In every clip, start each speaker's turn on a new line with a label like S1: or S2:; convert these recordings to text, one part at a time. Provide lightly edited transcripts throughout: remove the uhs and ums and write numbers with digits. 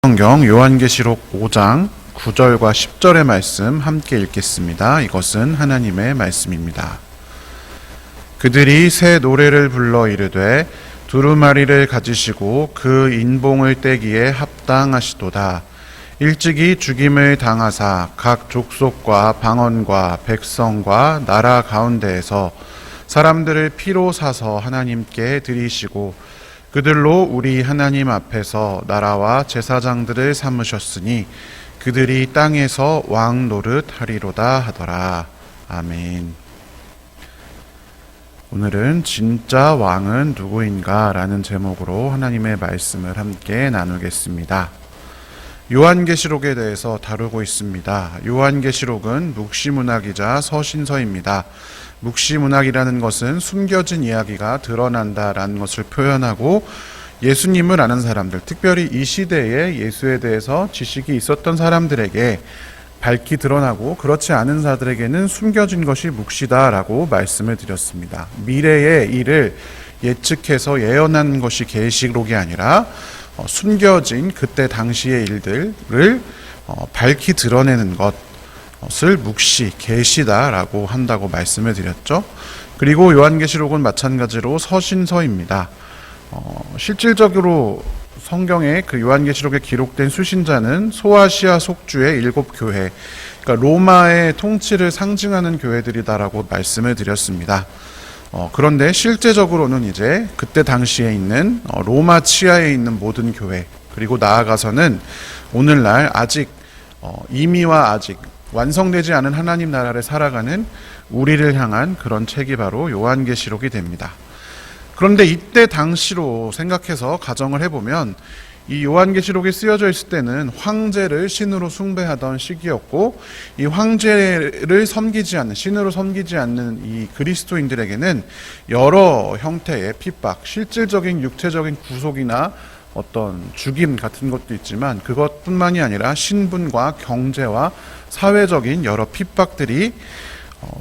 S1: 성경 요한계시록 5장 9절과 10절의 말씀 함께 읽겠습니다. 이것은 하나님의 말씀입니다. 그들이 새 노래를 불러 이르되 두루마리를 가지시고 그 인봉을 떼기에 합당하시도다. 일찍이 죽임을 당하사 각 족속과 방언과 백성과 나라 가운데에서 사람들을 피로 사서 하나님께 드리시고 그들로 우리 하나님 앞에서 나라와 제사장들을 삼으셨으니 그들이 땅에서 왕 노릇하리로다 하더라. 아멘. 오늘은 진짜 왕은 누구인가 라는 제목으로 하나님의 말씀을 함께 나누겠습니다. 요한계시록에 대해서 다루고 있습니다. 요한계시록은 묵시문학이자 서신서입니다. 묵시문학이라는 것은 숨겨진 이야기가 드러난다라는 것을 표현하고 예수님을 아는 사람들, 특별히 이 시대에 예수에 대해서 지식이 있었던 사람들에게 밝히 드러나고 그렇지 않은 자들에게는 숨겨진 것이 묵시다라고 말씀을 드렸습니다. 미래의 일을 예측해서 예언한 것이 계시록이 아니라 숨겨진 그때 당시의 일들을 밝히 드러내는 것을 묵시, 계시다라고 한다고 말씀을 드렸죠. 그리고 요한계시록은 마찬가지로 서신서입니다. 실질적으로 성경에 그 요한계시록에 기록된 수신자는 소아시아 속주의 7교회, 그러니까 로마의 통치를 상징하는 교회들이다라고 말씀을 드렸습니다. 그런데 실제적으로는 이제 그때 당시에 있는 로마 치하에 있는 모든 교회, 그리고 나아가서는 오늘날 아직 이미와 아직 완성되지 않은 하나님 나라를 살아가는 우리를 향한 그런 책이 바로 요한계시록이 됩니다. 그런데 이때 당시로 생각해서 가정을 해보면 이 요한계시록이 쓰여져 있을 때는 황제를 신으로 숭배하던 시기였고, 이 황제를 섬기지 않는, 신으로 섬기지 않는 이 그리스도인들에게는 여러 형태의 핍박, 실질적인 육체적인 구속이나 어떤 죽임 같은 것도 있지만 그것뿐만이 아니라 신분과 경제와 사회적인 여러 핍박들이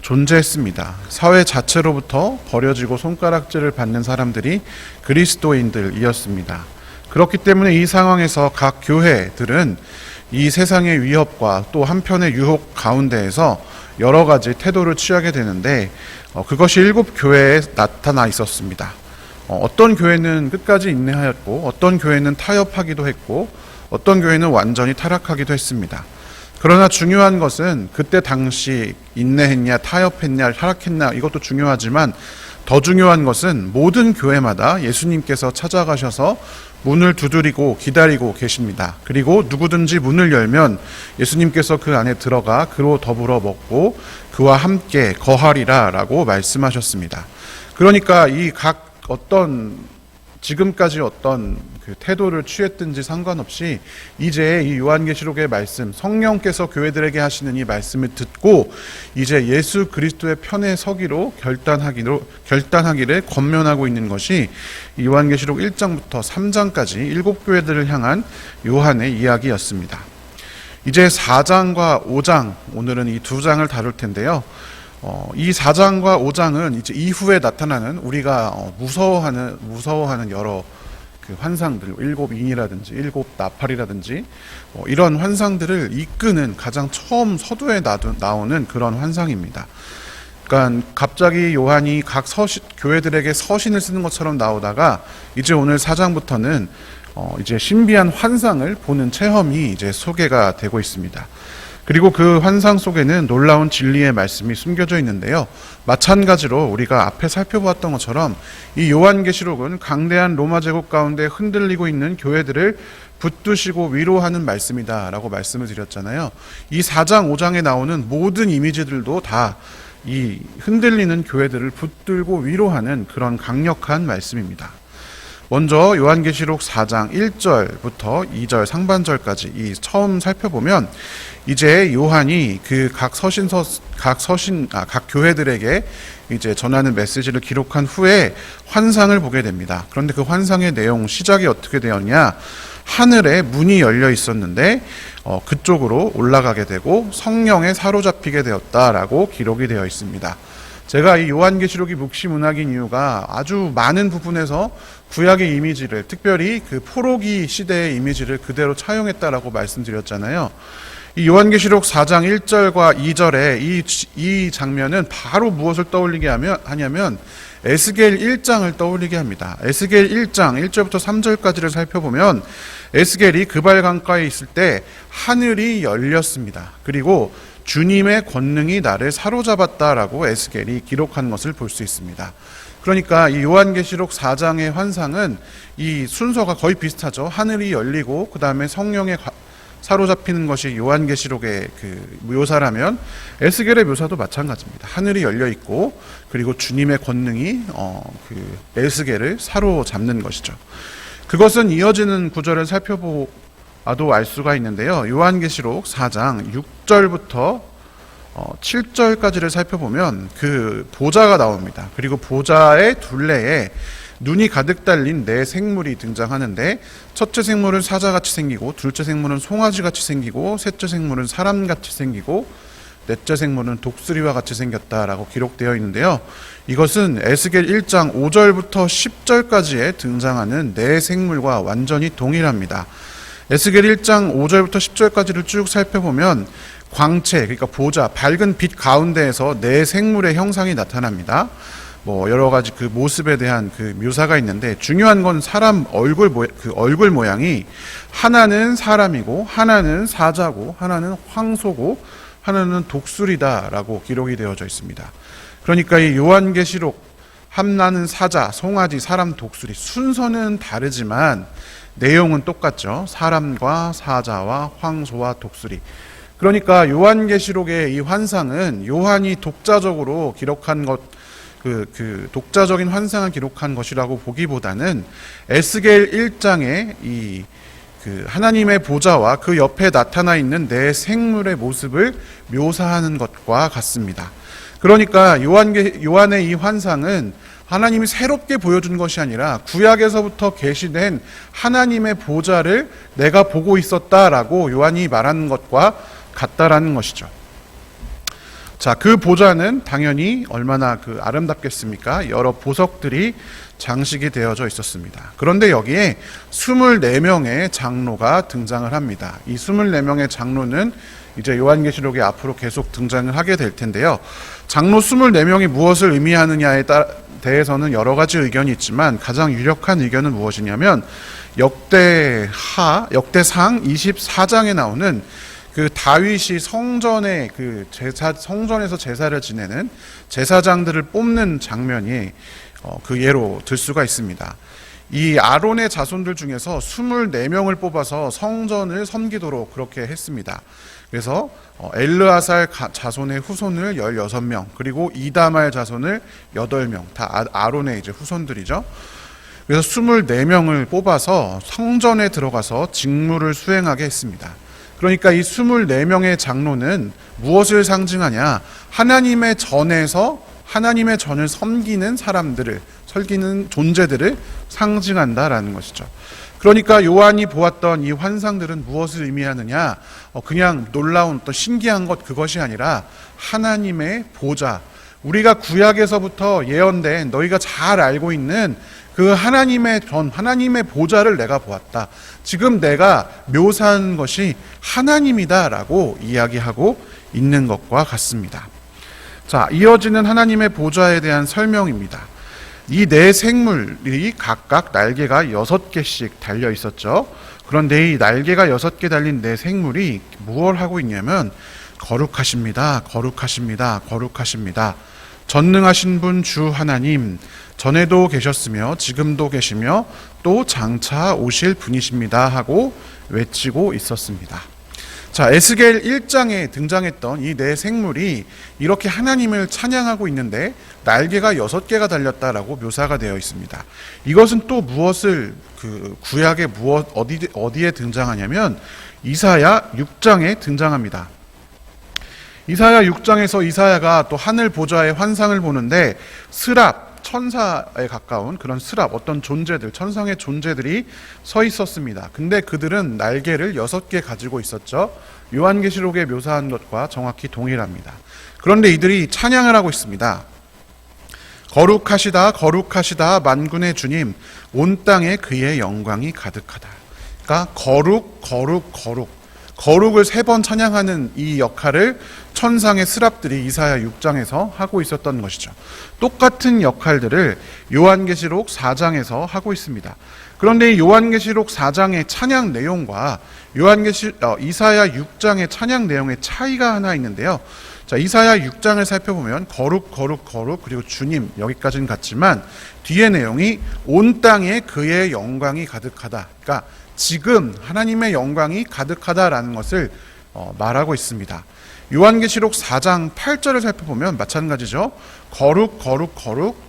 S1: 존재했습니다. 사회 자체로부터 버려지고 손가락질을 받는 사람들이 그리스도인들이었습니다. 그렇기 때문에 이 상황에서 각 교회들은 이 세상의 위협과 또 한편의 유혹 가운데에서 여러 가지 태도를 취하게 되는데 그것이 7교회에 나타나 있었습니다. 어떤 교회는 끝까지 인내하였고 어떤 교회는 타협하기도 했고 어떤 교회는 완전히 타락하기도 했습니다. 그러나 중요한 것은 그때 당시 인내했냐, 타협했냐, 타락했냐 이것도 중요하지만 더 중요한 것은 모든 교회마다 예수님께서 찾아가셔서 문을 두드리고 기다리고 계십니다. 그리고 누구든지 문을 열면 예수님께서 그 안에 들어가 그로 더불어 먹고 그와 함께 거하리라 라고 말씀하셨습니다. 그러니까 이 각 지금까지 어떤 그 태도를 취했든지 상관없이 이제 이 요한계시록의 말씀, 성령께서 교회들에게 하시는 이 말씀을 듣고 이제 예수 그리스도의 편에 서기로 결단하기를 권면하고 있는 것이 요한계시록 1장부터 3장까지 7교회들을 향한 요한의 이야기였습니다. 이제 4장과 5장, 오늘은 이 2장을 다룰 텐데요. 이 4장과 5장은 이제 이후에 나타나는 우리가 무서워하는 여러 그 환상들, 7인이라든지 7나팔이라든지 이런 환상들을 이끄는 가장 처음 서두에 나오는 그런 환상입니다. 그러니까 갑자기 요한이 각 교회들에게 서신을 쓰는 것처럼 나오다가 이제 오늘 4장부터는 이제 신비한 환상을 보는 체험이 이제 소개가 되고 있습니다. 그리고 그 환상 속에는 놀라운 진리의 말씀이 숨겨져 있는데요. 마찬가지로 우리가 앞에 살펴보았던 것처럼 이 요한계시록은 강대한 로마 제국 가운데 흔들리고 있는 교회들을 붙드시고 위로하는 말씀이다 라고 말씀을 드렸잖아요. 이 4장, 5장에 나오는 모든 이미지들도 다 이 흔들리는 교회들을 붙들고 위로하는 그런 강력한 말씀입니다. 먼저 요한계시록 4장 1절부터 2절 상반절까지 이 처음 살펴보면 이제 요한이 그 각 교회들에게 이제 전하는 메시지를 기록한 후에 환상을 보게 됩니다. 그런데 그 환상의 내용, 시작이 어떻게 되었냐? 하늘에 문이 열려 있었는데 그쪽으로 올라가게 되고 성령에 사로잡히게 되었다라고 기록이 되어 있습니다. 제가 이 요한계시록이 묵시문학인 이유가 아주 많은 부분에서 구약의 이미지를, 특별히 그 포로기 시대의 이미지를 그대로 차용했다라고 말씀드렸잖아요. 이 요한계시록 4장 1절과 2절에 이 장면은 바로 무엇을 떠올리게 하냐면 에스겔 1장을 떠올리게 합니다. 에스겔 1장 1절부터 3절까지를 살펴보면 에스겔이 그발 강가에 있을 때 하늘이 열렸습니다. 그리고 주님의 권능이 나를 사로잡았다라고 에스겔이 기록한 것을 볼 수 있습니다. 그러니까 이 요한계시록 4장의 환상은 이 순서가 거의 비슷하죠. 하늘이 열리고 그 다음에 성령의 사로잡히는 것이 요한계시록의 그 묘사라면 에스겔의 묘사도 마찬가지입니다. 하늘이 열려 있고 그리고 주님의 권능이 그 에스겔을 사로잡는 것이죠. 그것은 이어지는 구절을 살펴봐도 알 수가 있는데요. 요한계시록 4장 6절부터 7절까지를 살펴보면 그 보좌가 나옵니다. 그리고 보좌의 둘레에 눈이 가득 달린 네 생물이 등장하는데, 첫째 생물은 사자같이 생기고, 둘째 생물은 송아지같이 생기고, 셋째 생물은 사람같이 생기고, 넷째 생물은 독수리와 같이 생겼다라고 기록되어 있는데요. 이것은 에스겔 1장 5절부터 10절까지에 등장하는 네 생물과 완전히 동일합니다. 에스겔 1장 5절부터 10절까지를 쭉 살펴보면 광채, 그러니까 보좌, 밝은 빛 가운데에서 네 생물의 형상이 나타납니다. 여러 가지 그 모습에 대한 그 묘사가 있는데, 중요한 건 사람 얼굴 모양이 하나는 사람이고, 하나는 사자고, 하나는 황소고, 하나는 독수리다라고 기록이 되어져 있습니다. 그러니까 이 요한계시록 하나는 사자, 송아지, 사람, 독수리, 순서는 다르지만 내용은 똑같죠. 사람과 사자와 황소와 독수리. 그러니까 요한계시록의 이 환상은 요한이 독자적으로 기록한 것, 독자적인 환상을 기록한 것이라고 보기보다는 에스겔 1장의 하나님의 보좌와 그 옆에 나타나 있는 네 생물의 모습을 묘사하는 것과 같습니다. 그러니까 요한의 이 환상은 하나님이 새롭게 보여준 것이 아니라 구약에서부터 계시된 하나님의 보좌를 내가 보고 있었다라고 요한이 말하는 것과 같다라는 것이죠. 자, 그 보좌는 당연히 얼마나 아름답겠습니까? 여러 보석들이 장식이 되어져 있었습니다. 그런데 여기에 24명의 장로가 등장을 합니다. 이 24명의 장로는 이제 요한계시록에 앞으로 계속 등장을 하게 될 텐데요. 장로 24명이 무엇을 의미하느냐에 대해서는 여러 가지 의견이 있지만 가장 유력한 의견은 무엇이냐면 역대상 24장에 나오는 그 다윗이 성전에서 제사를 지내는 제사장들을 뽑는 장면이 그 예로 들 수가 있습니다. 이 아론의 자손들 중에서 24명을 뽑아서 성전을 섬기도록 그렇게 했습니다. 그래서 엘르아살 자손의 후손을 16명, 그리고 이다말 자손을 8명, 다 아론의 이제 후손들이죠. 그래서 24명을 뽑아서 성전에 들어가서 직무를 수행하게 했습니다. 그러니까 이 24명의 장로는 무엇을 상징하냐? 하나님의 전에서 하나님의 전을 섬기는 존재들을 상징한다라는 것이죠. 그러니까 요한이 보았던 이 환상들은 무엇을 의미하느냐? 그냥 놀라운 어떤 신기한 것, 그것이 아니라 하나님의 보좌, 우리가 구약에서부터 예언된, 너희가 잘 알고 있는 그 하나님의 보좌를 내가 보았다. 지금 내가 묘사한 것이 하나님이다라고 이야기하고 있는 것과 같습니다. 자, 이어지는 하나님의 보좌에 대한 설명입니다. 이 네 생물이 각각 날개가 6개씩 달려 있었죠. 그런데 이 날개가 6개 달린 네 생물이 무엇을 하고 있냐면 거룩하십니다, 거룩하십니다, 거룩하십니다. 전능하신 분 주 하나님, 전에도 계셨으며 지금도 계시며 또 장차 오실 분이십니다 하고 외치고 있었습니다. 자, 에스겔 1장에 등장했던 이 네 생물이 이렇게 하나님을 찬양하고 있는데 날개가 6개가 달렸다라고 묘사가 되어 있습니다. 이것은 또 무엇을 구약에 어디에 등장하냐면 이사야 6장에 등장합니다. 이사야 6장에서 이사야가 또 하늘 보좌의 환상을 보는데 스랍, 천사에 가까운 그런 스랍, 어떤 존재들, 천상의 존재들이 서 있었습니다. 근데 그들은 날개를 6개 가지고 있었죠. 요한계시록에 묘사한 것과 정확히 동일합니다. 그런데 이들이 찬양을 하고 있습니다. 거룩하시다 거룩하시다 만군의 주님, 온 땅에 그의 영광이 가득하다. 그러니까 거룩을 3번 찬양하는 이 역할을 천상의 스랍들이 이사야 6장에서 하고 있었던 것이죠. 똑같은 역할들을 요한계시록 4장에서 하고 있습니다. 그런데 이 요한계시록 4장의 찬양 내용과 이사야 6장의 찬양 내용의 차이가 하나 있는데요. 자, 이사야 6장을 살펴보면 거룩 그리고 주님, 여기까지는 같지만 뒤의 내용이 온 땅에 그의 영광이 가득하다. 그러니까 지금 하나님의 영광이 가득하다라는 것을 말하고 있습니다. 요한계시록 4장 8절을 살펴보면 마찬가지죠. 거룩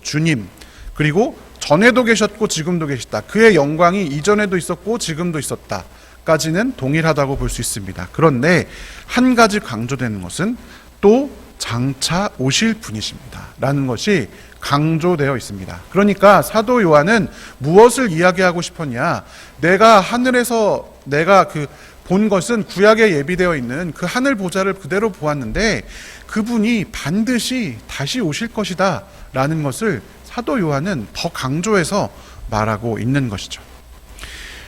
S1: 주님, 그리고 전에도 계셨고 지금도 계시다. 그의 영광이 이전에도 있었고 지금도 있었다 까지는 동일하다고 볼 수 있습니다. 그런데 한 가지 강조되는 것은 또 장차 오실 분이십니다 라는 것이 강조되어 있습니다. 그러니까 사도 요한은 무엇을 이야기하고 싶었냐, 내가 하늘에서 내가 본 것은 구약에 예비되어 있는 그 하늘 보좌를 그대로 보았는데 그분이 반드시 다시 오실 것이다 라는 것을 사도 요한은 더 강조해서 말하고 있는 것이죠.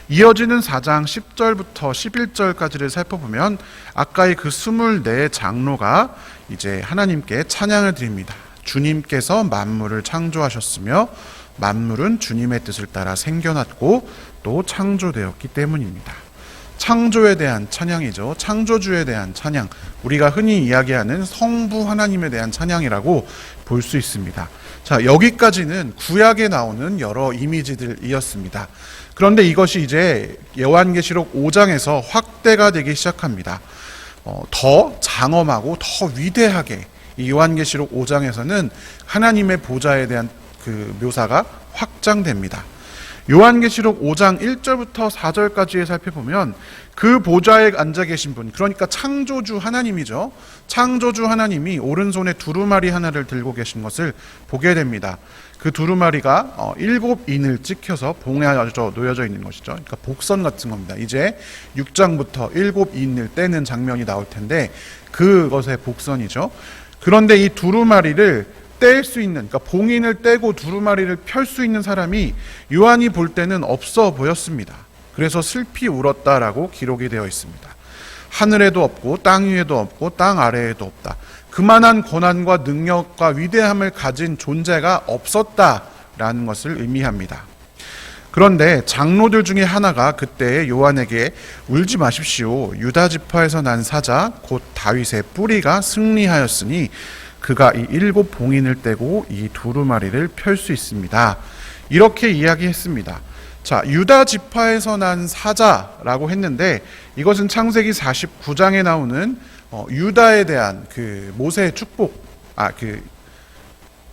S1: 이어지는 4장 10절부터 11절까지를 살펴보면 아까의 그 24 장로가 이제 하나님께 찬양을 드립니다. 주님께서 만물을 창조하셨으며 만물은 주님의 뜻을 따라 생겨났고 또 창조되었기 때문입니다. 창조에 대한 찬양이죠. 창조주에 대한 찬양, 우리가 흔히 이야기하는 성부 하나님에 대한 찬양이라고 볼 수 있습니다. 자, 여기까지는 구약에 나오는 여러 이미지들이었습니다. 그런데 이것이 이제 요한계시록 5장에서 확대가 되기 시작합니다. 더 장엄하고 더 위대하게 이 요한계시록 5장에서는 하나님의 보좌에 대한 그 묘사가 확장됩니다. 요한계시록 5장 1절부터 4절까지에 살펴보면 그 보좌에 앉아 계신 분, 그러니까 창조주 하나님이죠. 창조주 하나님이 오른손에 두루마리 하나를 들고 계신 것을 보게 됩니다. 그 두루마리가 7인을 찍혀서 봉에 놓여져 있는 것이죠. 그러니까 복선 같은 겁니다. 이제 6장부터 7인을 떼는 장면이 나올 텐데 그것의 복선이죠. 그런데 이 두루마리를 뗄 수 있는, 그러니까 봉인을 떼고 두루마리를 펼 수 있는 사람이 요한이 볼 때는 없어 보였습니다. 그래서 슬피 울었다라고 기록이 되어 있습니다. 하늘에도 없고 땅 위에도 없고 땅 아래에도 없다. 그만한 권한과 능력과 위대함을 가진 존재가 없었다라는 것을 의미합니다. 그런데 장로들 중에 하나가 그때 요한에게 울지 마십시오. 유다 지파에서 난 사자 곧 다윗의 뿌리가 승리하였으니 그가 이 7 봉인을 떼고 이 두루마리를 펼 수 있습니다. 이렇게 이야기했습니다. 자, 유다 지파에서 난 사자라고 했는데 이것은 창세기 49장에 나오는 유다에 대한 그 모세의 축복,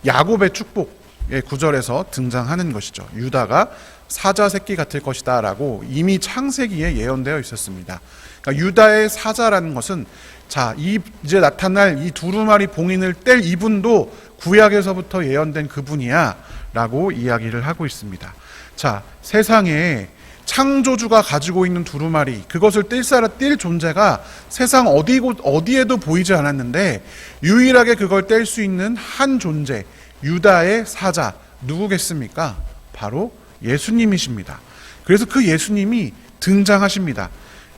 S1: 야곱의 축복의 구절에서 등장하는 것이죠. 유다가 사자 새끼 같을 것이다 라고 이미 창세기에 예언되어 있었습니다. 그러니까 유다의 사자라는 것은 자, 이제 나타날 이 두루마리 봉인을 뗄 이분도 구약에서부터 예언된 그분이야 라고 이야기를 하고 있습니다. 자, 세상에 창조주가 가지고 있는 두루마리, 그것을 뗄 존재가 세상 어디에도 보이지 않았는데 유일하게 그걸 뗄 수 있는 한 존재, 유다의 사자, 누구겠습니까? 바로 예수님이십니다. 그래서 그 예수님이 등장하십니다.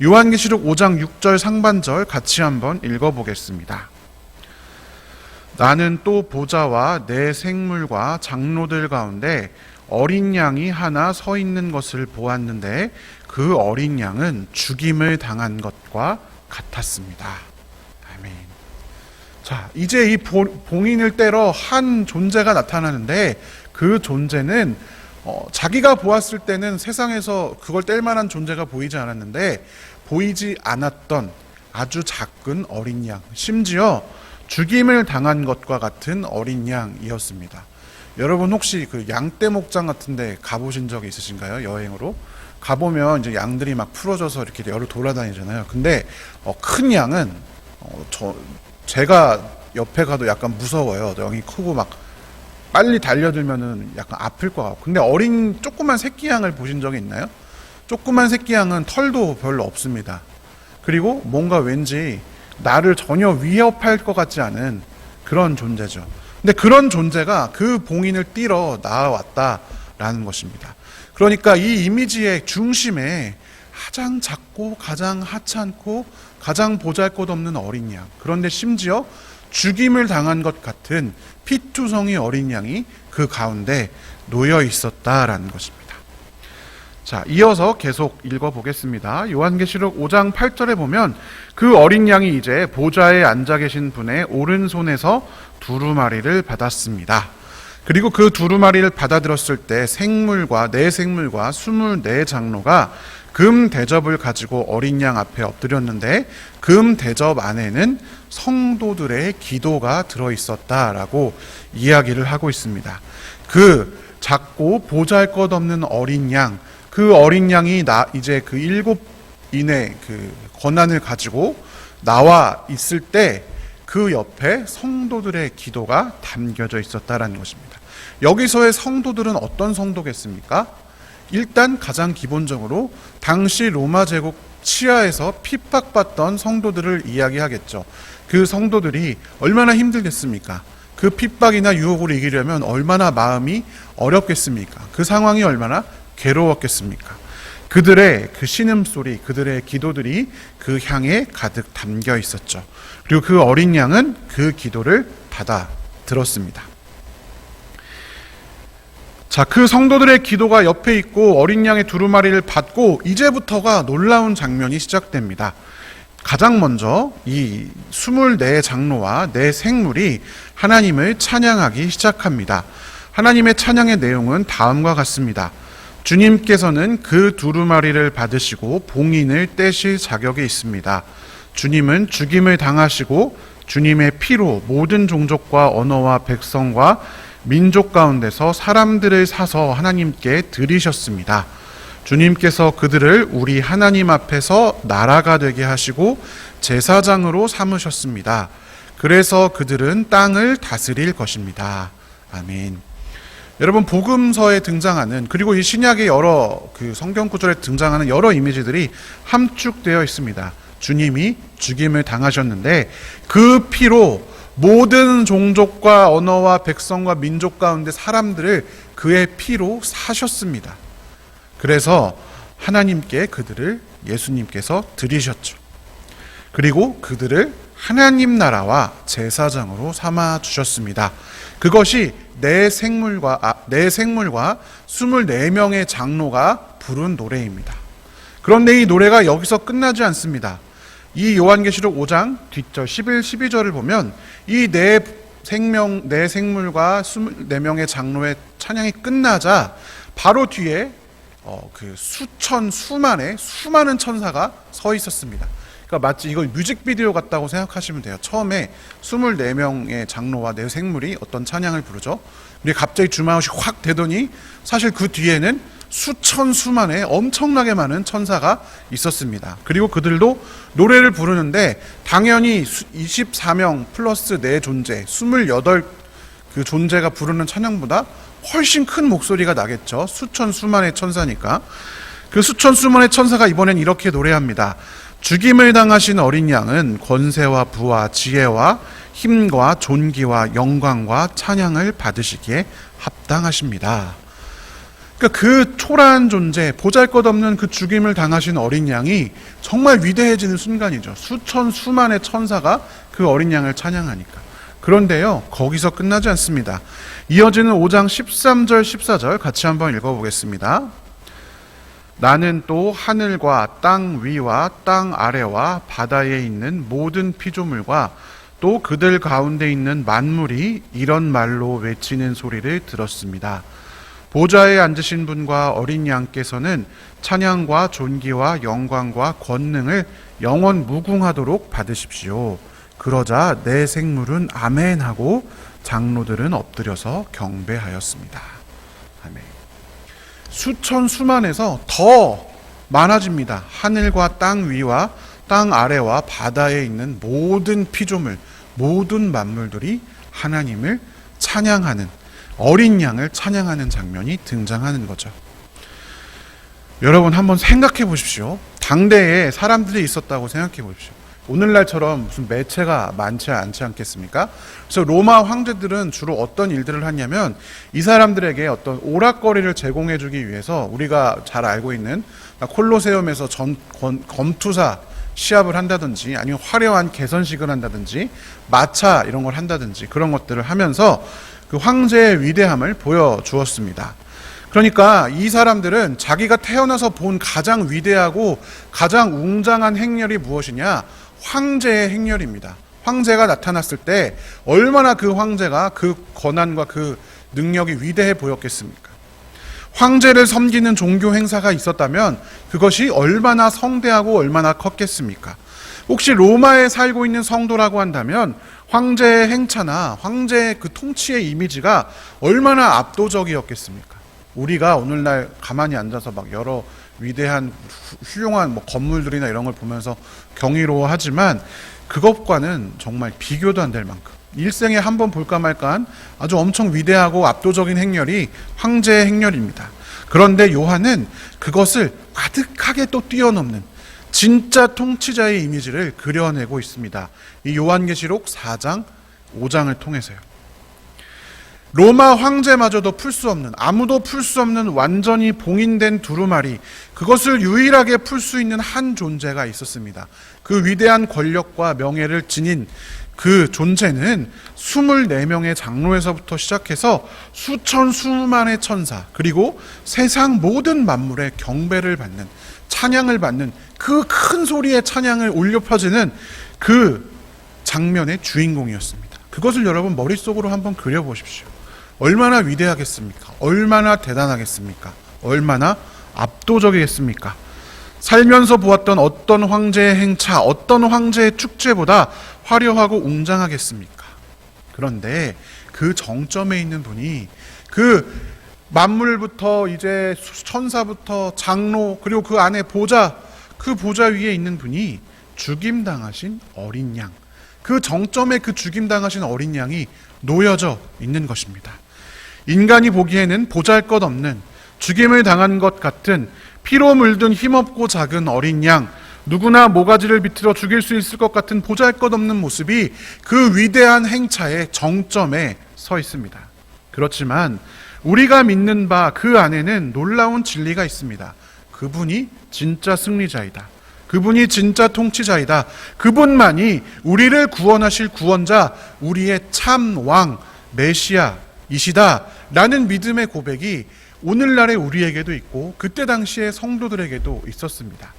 S1: 요한계시록 5장 6절 상반절 같이 한번 읽어보겠습니다. 나는 또 보좌와 내 생물과 장로들 가운데 어린 양이 하나 서 있는 것을 보았는데 그 어린 양은 죽임을 당한 것과 같았습니다. 아멘. 자, 이제 이 봉인을 떼러 한 존재가 나타나는데 그 존재는 자기가 보았을 때는 세상에서 그걸 뗄 만한 존재가 보이지 않았는데 보이지 않았던 아주 작은 어린 양, 심지어 죽임을 당한 것과 같은 어린 양이었습니다. 여러분 혹시 그 양떼 목장 같은 데 가보신 적이 있으신가요? 여행으로? 가보면 이제 양들이 막 풀어져서 이렇게 여러 돌아다니잖아요. 근데 큰 양은 제가 옆에 가도 약간 무서워요. 영이 크고 막 빨리 달려들면은 약간 아플 것 같고. 근데 어린 조그만 새끼 양을 보신 적이 있나요? 조그만 새끼 양은 털도 별로 없습니다. 그리고 뭔가 왠지 나를 전혀 위협할 것 같지 않은 그런 존재죠. 근데 그런 존재가 그 봉인을 뚫어 나왔다라는 것입니다. 그러니까 이 이미지의 중심에 가장 작고 가장 하찮고 가장 보잘것없는 어린 양, 그런데 심지어 죽임을 당한 것 같은 피투성이 어린 양이 그 가운데 놓여 있었다라는 것입니다. 자, 이어서 계속 읽어보겠습니다. 요한계시록 5장 8절에 보면 그 어린 양이 이제 보좌에 앉아 계신 분의 오른손에서 두루마리를 받았습니다. 그리고 그 두루마리를 받아들었을 때 생물과 24장로가 금 대접을 가지고 어린 양 앞에 엎드렸는데 금 대접 안에는 성도들의 기도가 들어있었다라고 이야기를 하고 있습니다. 그 작고 보잘것없는 어린 양, 그 어린 양이 이제 그 7인의 그 권한을 가지고 나와 있을 때 그 옆에 성도들의 기도가 담겨져 있었다라는 것입니다. 여기서의 성도들은 어떤 성도겠습니까? 일단 가장 기본적으로 당시 로마 제국 치하에서 핍박받던 성도들을 이야기하겠죠. 그 성도들이 얼마나 힘들겠습니까? 그 핍박이나 유혹을 이기려면 얼마나 마음이 어렵겠습니까? 그 상황이 얼마나 괴로웠겠습니까? 그들의 그 신음소리, 그들의 기도들이 그 향에 가득 담겨 있었죠. 그리고 그 어린 양은 그 기도를 받아 들었습니다. 자, 그 성도들의 기도가 옆에 있고 어린 양의 두루마리를 받고 이제부터가 놀라운 장면이 시작됩니다. 가장 먼저 이 24장로와 4생물이 하나님을 찬양하기 시작합니다. 하나님의 찬양의 내용은 다음과 같습니다. 주님께서는 그 두루마리를 받으시고 봉인을 떼실 자격이 있습니다. 주님은 죽임을 당하시고 주님의 피로 모든 종족과 언어와 백성과 민족 가운데서 사람들을 사서 하나님께 드리셨습니다. 주님께서 그들을 우리 하나님 앞에서 나라가 되게 하시고 제사장으로 삼으셨습니다. 그래서 그들은 땅을 다스릴 것입니다. 아멘. 여러분, 복음서에 등장하는, 그리고 이 신약의 여러 그 성경 구절에 등장하는 여러 이미지들이 함축되어 있습니다. 주님이 죽임을 당하셨는데 그 피로 모든 종족과 언어와 백성과 민족 가운데 사람들을 그의 피로 사셨습니다. 그래서 하나님께 그들을 예수님께서 드리셨죠. 그리고 그들을 하나님 나라와 제사장으로 삼아 주셨습니다. 그것이 내 생물과 24명의 장로가 부른 노래입니다. 그런데 이 노래가 여기서 끝나지 않습니다. 이 요한계시록 5장 뒷절 11, 12절을 보면 이 네 생물과 24명의 장로의 찬양이 끝나자 바로 뒤에 그 수많은 천사가 서 있었습니다. 그러니까 마치 이걸 뮤직비디오 같다고 생각하시면 돼요. 처음에 24명의 장로와 4생물이 어떤 찬양을 부르죠. 근데 갑자기 주마웃이 확 되더니 사실 그 뒤에는 수만의 엄청나게 많은 천사가 있었습니다. 그리고 그들도 노래를 부르는데 당연히 24명 플러스 4존재, 28 그 존재가 부르는 찬양보다 훨씬 큰 목소리가 나겠죠. 수만의 천사니까. 그 수만의 천사가 이번엔 이렇게 노래합니다. 죽임을 당하신 어린 양은 권세와 부와 지혜와 힘과 존귀와 영광과 찬양을 받으시기에 합당하십니다. 그러니까 그 초라한 존재, 보잘것없는 그 죽임을 당하신 어린 양이 정말 위대해지는 순간이죠. 수만의 천사가 그 어린 양을 찬양하니까. 그런데요, 거기서 끝나지 않습니다. 이어지는 5장 13절, 14절 같이 한번 읽어보겠습니다. 나는 또 하늘과 땅 위와 땅 아래와 바다에 있는 모든 피조물과 또 그들 가운데 있는 만물이 이런 말로 외치는 소리를 들었습니다. 보좌에 앉으신 분과 어린 양께서는 찬양과 존귀와 영광과 권능을 영원 무궁하도록 받으십시오. 그러자 내 생물은 아멘 하고 장로들은 엎드려서 경배하였습니다. 아멘. 수만에서 더 많아집니다. 하늘과 땅 위와 땅 아래와 바다에 있는 모든 피조물, 모든 만물들이 하나님을 찬양하는, 어린 양을 찬양하는 장면이 등장하는 거죠. 여러분 한번 생각해 보십시오. 당대에 사람들이 있었다고 생각해 보십시오. 오늘날처럼 무슨 매체가 많지 않지 않겠습니까? 그래서 로마 황제들은 주로 어떤 일들을 하냐면 이 사람들에게 어떤 오락거리를 제공해주기 위해서 우리가 잘 알고 있는 콜로세움에서 검투사 시합을 한다든지 아니면 화려한 개선식을 한다든지 마차 이런 걸 한다든지 그런 것들을 하면서 그 황제의 위대함을 보여주었습니다. 그러니까 이 사람들은 자기가 태어나서 본 가장 위대하고 가장 웅장한 행렬이 무엇이냐? 황제의 행렬입니다. 황제가 나타났을 때 얼마나 그 황제가 그 권한과 그 능력이 위대해 보였겠습니까? 황제를 섬기는 종교 행사가 있었다면 그것이 얼마나 성대하고 얼마나 컸겠습니까? 혹시 로마에 살고 있는 성도라고 한다면 황제의 행차나 황제의 그 통치의 이미지가 얼마나 압도적이었겠습니까? 우리가 오늘날 가만히 앉아서 막 여러 위대한 훌륭한 건물들이나 이런 걸 보면서 경이로워하지만 그것과는 정말 비교도 안 될 만큼 일생에 한 번 볼까 말까한 아주 엄청 위대하고 압도적인 행렬이 황제의 행렬입니다. 그런데 요한은 그것을 가득하게 또 뛰어넘는 진짜 통치자의 이미지를 그려내고 있습니다. 이 요한계시록 4장, 5장을 통해서요. 로마 황제마저도 풀 수 없는, 아무도 풀 수 없는 완전히 봉인된 두루마리, 그것을 유일하게 풀 수 있는 한 존재가 있었습니다. 그 위대한 권력과 명예를 지닌 그 존재는 24명의 장로에서부터 시작해서 수천 수만의 천사, 그리고 세상 모든 만물의 경배를 받는, 찬양을 받는 그 큰 소리의 찬양을 울려 퍼지는 그 장면의 주인공이었습니다. 그것을 여러분 머릿속으로 한번 그려보십시오. 얼마나 위대하겠습니까? 얼마나 대단하겠습니까? 얼마나 압도적이겠습니까? 살면서 보았던 어떤 황제의 행차, 어떤 황제의 축제보다 화려하고 웅장하겠습니까? 그런데 그 정점에 있는 분이 그 만물부터 이제 천사부터 장로 그리고 그 안에 보좌, 그 보좌 위에 있는 분이 죽임당하신 어린 양, 그 정점에 그 죽임당하신 어린 양이 놓여져 있는 것입니다. 인간이 보기에는 보잘것없는 죽임을 당한 것 같은 피로 물든 힘없고 작은 어린 양, 누구나 모가지를 비틀어 죽일 수 있을 것 같은 보잘것없는 모습이 그 위대한 행차의 정점에 서 있습니다. 그렇지만 우리가 믿는 바 그 안에는 놀라운 진리가 있습니다. 그분이 진짜 승리자이다. 그분이 진짜 통치자이다. 그분만이 우리를 구원하실 구원자, 우리의 참 왕, 메시아이시다 라는 믿음의 고백이 오늘날의 우리에게도 있고 그때 당시의 성도들에게도 있었습니다.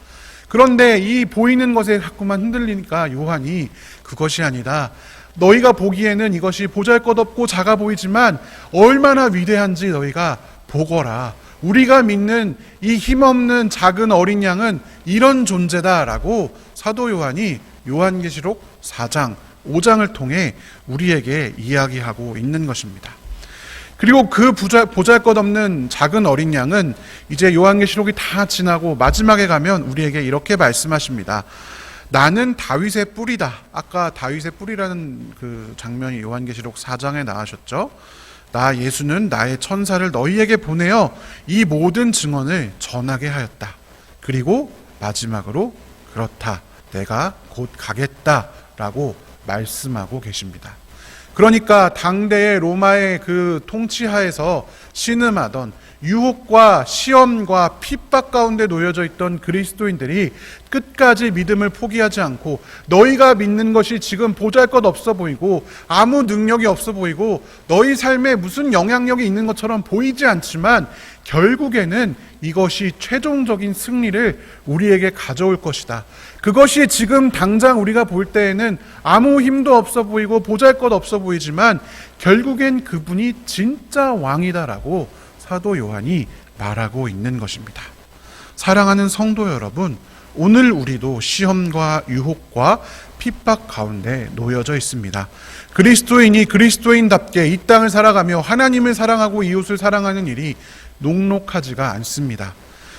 S1: 그런데 이 보이는 것에 자꾸만 흔들리니까 요한이 그것이 아니다. 너희가 보기에는 이것이 보잘것없고 작아 보이지만 얼마나 위대한지 너희가 보거라. 우리가 믿는 이 힘없는 작은 어린 양은 이런 존재다라고 사도 요한이 요한계시록 4장, 5장을 통해 우리에게 이야기하고 있는 것입니다. 그리고 그 보잘것없는 작은 어린 양은 이제 요한계시록이 다 지나고 마지막에 가면 우리에게 이렇게 말씀하십니다. 나는 다윗의 뿌리다. 아까 다윗의 뿌리라는 그 장면이 요한계시록 4장에 나오셨죠. 나 예수는 나의 천사를 너희에게 보내어 이 모든 증언을 전하게 하였다. 그리고 마지막으로 그렇다. 내가 곧 가겠다라고 말씀하고 계십니다. 그러니까 당대의 로마의 그 통치하에서 신음하던 유혹과 시험과 핍박 가운데 놓여져 있던 그리스도인들이 끝까지 믿음을 포기하지 않고 너희가 믿는 것이 지금 보잘것없어 보이고 아무 능력이 없어 보이고 너희 삶에 무슨 영향력이 있는 것처럼 보이지 않지만 결국에는 이것이 최종적인 승리를 우리에게 가져올 것이다. 그것이 지금 당장 우리가 볼 때에는 아무 힘도 없어 보이고 보잘것없어 보이지만 결국엔 그분이 진짜 왕이다라고 사도 요한이 말하고 있는 것입니다. 사랑하는 성도 여러분, 오늘 우리도 시험과 유혹과 핍박 가운데 놓여져 있습니다. 그리스도인이 그리스도인답게 이 땅을 살아가며 하나님을 사랑하고 이웃을 사랑하는 일이 녹록하지가 않습니다.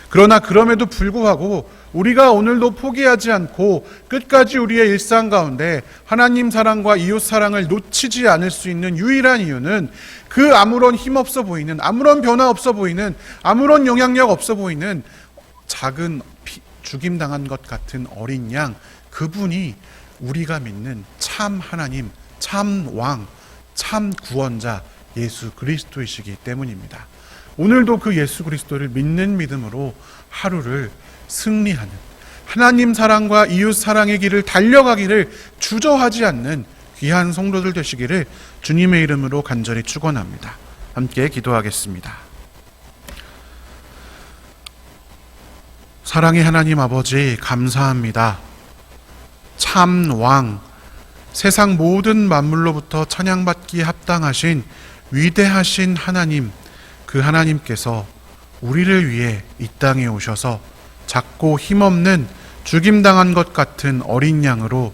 S1: 그러나 그럼에도 불구하고 우리가 오늘도 포기하지 않고 끝까지 우리의 일상 가운데 하나님 사랑과 이웃 사랑을 놓치지 않을 수 있는 유일한 이유는 그 아무런 힘없어 보이는, 아무런 변화 없어 보이는, 아무런 영향력 없어 보이는 작은 죽임당한 것 같은 어린 양, 그분이 우리가 믿는 참 하나님, 참 왕, 참 구원자 예수 그리스도이시기 때문입니다. 오늘도 그 예수 그리스도를 믿는 믿음으로 하루를 승리하는, 하나님 사랑과 이웃 사랑의 길을 달려가기를 주저하지 않는 귀한 성도들 되시기를 주님의 이름으로 간절히 축원합니다. 함께 기도하겠습니다. 사랑의 하나님 아버지, 감사합니다. 참 왕, 세상 모든 만물로부터 찬양받기에 합당하신 위대하신 하나님, 그 하나님께서 우리를 위해 이 땅에 오셔서 작고 힘없는 죽임당한 것 같은 어린 양으로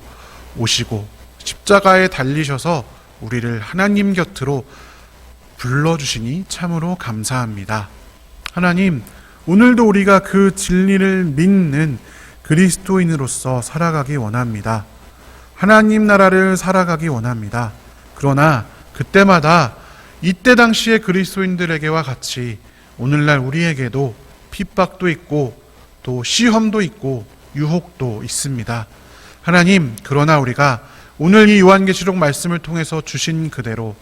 S1: 오시고 십자가에 달리셔서 우리를 하나님 곁으로 불러주시니 참으로 감사합니다. 하나님, 오늘도 우리가 그 진리를 믿는 그리스도인으로서 살아가기 원합니다. 하나님 나라를 살아가기 원합니다. 그러나 그때마다 이때 당시의 그리스도인들에게와 같이 오늘날 우리에게도 핍박도 있고 또 시험도 있고 유혹도 있습니다. 하나님, 그러나 우리가 오늘 이 요한계시록 말씀을 통해서 주신 그대로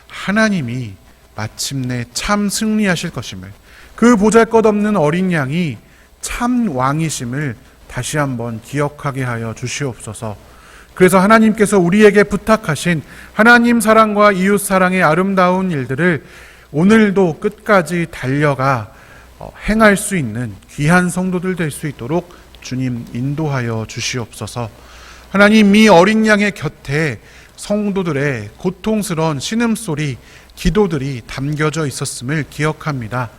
S1: 하나님이 마침내 참 승리하실 것임을, 그 보잘것없는 어린 양이 참 왕이심을 다시 한번 기억하게 하여 주시옵소서. 그래서 하나님께서 우리에게 부탁하신 하나님 사랑과 이웃 사랑의 아름다운 일들을 오늘도 끝까지 달려가 행할 수 있는 귀한 성도들 될 수 있도록 주님 인도하여 주시옵소서. 하나님, 이 어린 양의 곁에 성도들의 고통스러운 신음소리, 기도들이 담겨져 있었음을 기억합니다.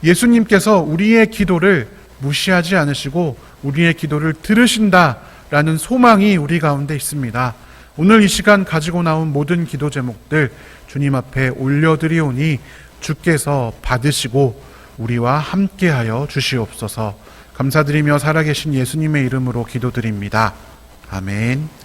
S1: 예수님께서 우리의 기도를 무시하지 않으시고 우리의 기도를 들으신다라는 소망이 우리 가운데 있습니다. 오늘 이 시간 가지고 나온 모든 기도 제목들 주님 앞에 올려드리오니 주께서 받으시고 우리와 함께하여 주시옵소서. 감사드리며 살아계신 예수님의 이름으로 기도드립니다. 아멘.